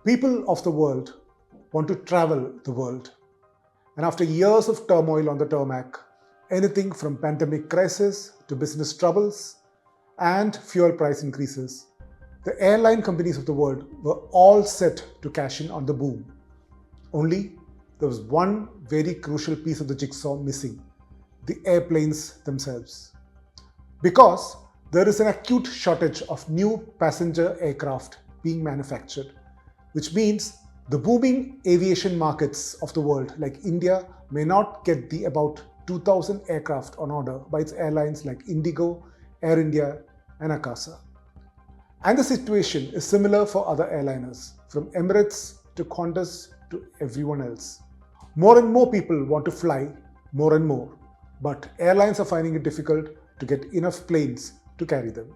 People of the world want to travel the world. And after years of turmoil on the tarmac, anything from pandemic crisis to business troubles and fuel price increases, the airline companies of the world were all set to cash in on the boom. Only there was one very crucial piece of the jigsaw missing: the airplanes themselves. Because there is an acute shortage of new passenger aircraft being manufactured, which means the booming aviation markets of the world, like India, may not get the about 2,000 aircraft on order by its airlines like Indigo, Air India, and Akasa. And the situation is similar for other airliners, from Emirates to Qantas to everyone else. More and more people want to fly more and more, but airlines are finding it difficult to get enough planes to carry them.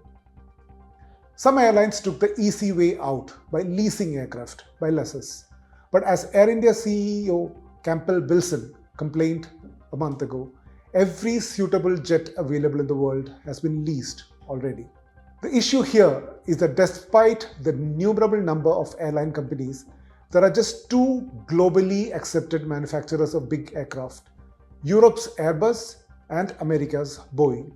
Some airlines took the easy way out by leasing aircraft by lessors. But as Air India CEO Campbell Bilson complained a month ago, every suitable jet available in the world has been leased already. The issue here is that despite the innumerable number of airline companies, there are just two globally accepted manufacturers of big aircraft: Europe's Airbus and America's Boeing.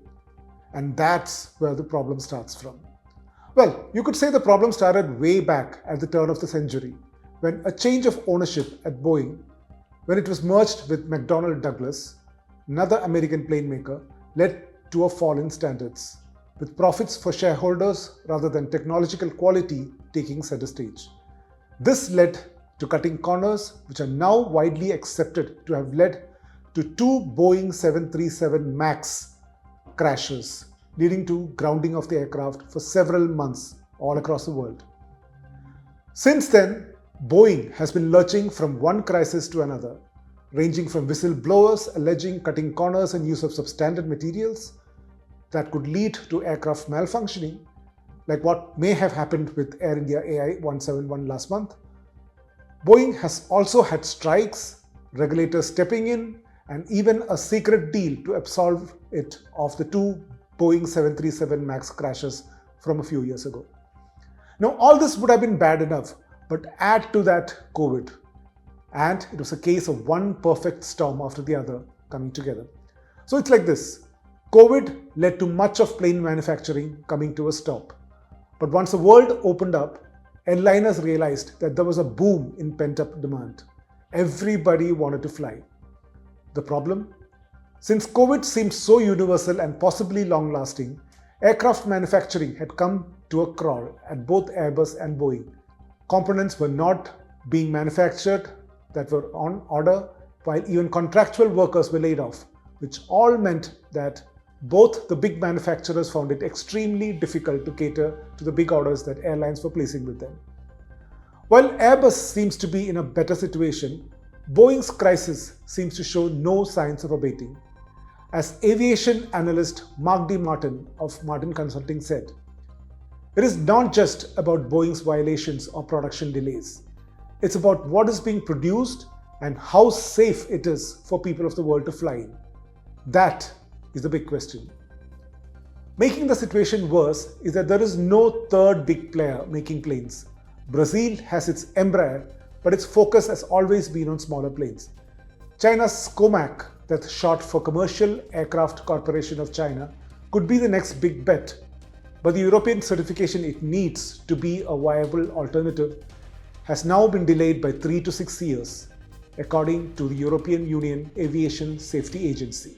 And that's where the problem starts from. Well, you could say the problem started way back at the turn of the century, when a change of ownership at Boeing, when it was merged with McDonnell Douglas, another American plane maker, led to a fall in standards, with profits for shareholders rather than technological quality taking center stage. This led to cutting corners, which are now widely accepted to have led to two Boeing 737 MAX crashes, leading to grounding of the aircraft for several months all across the world. Since then, Boeing has been lurching from one crisis to another, ranging from whistleblowers alleging cutting corners and use of substandard materials that could lead to aircraft malfunctioning, like what may have happened with Air India AI 171 last month. Boeing has also had strikes, regulators stepping in, and even a secret deal to absolve it of the two Boeing 737 MAX crashes from a few years ago. Now, all this would have been bad enough, but add to that COVID, and it was a case of one perfect storm after the other coming together. So it's like this: COVID led to much of plane manufacturing coming to a stop. But once the world opened up, airliners realized that there was a boom in pent-up demand. Everybody wanted to fly. The problem? Since COVID seemed so universal and possibly long-lasting, aircraft manufacturing had come to a crawl at both Airbus and Boeing. Components were not being manufactured that were on order, while even contractual workers were laid off, which all meant that both the big manufacturers found it extremely difficult to cater to the big orders that airlines were placing with them. While Airbus seems to be in a better situation, Boeing's crisis seems to show no signs of abating. As aviation analyst Mark D. Martin of Martin Consulting said, "It is not just about Boeing's violations or production delays. It's about what is being produced and how safe it is for people of the world to fly in. That is the big question." Making the situation worse is that there is no third big player making planes. Brazil has its Embraer, but its focus has always been on smaller planes. China's COMAC, that's short for Commercial Aircraft Corporation of China, could be the next big bet, but the European certification it needs to be a viable alternative has now been delayed by 3 to 6 years, according to the European Union Aviation Safety Agency.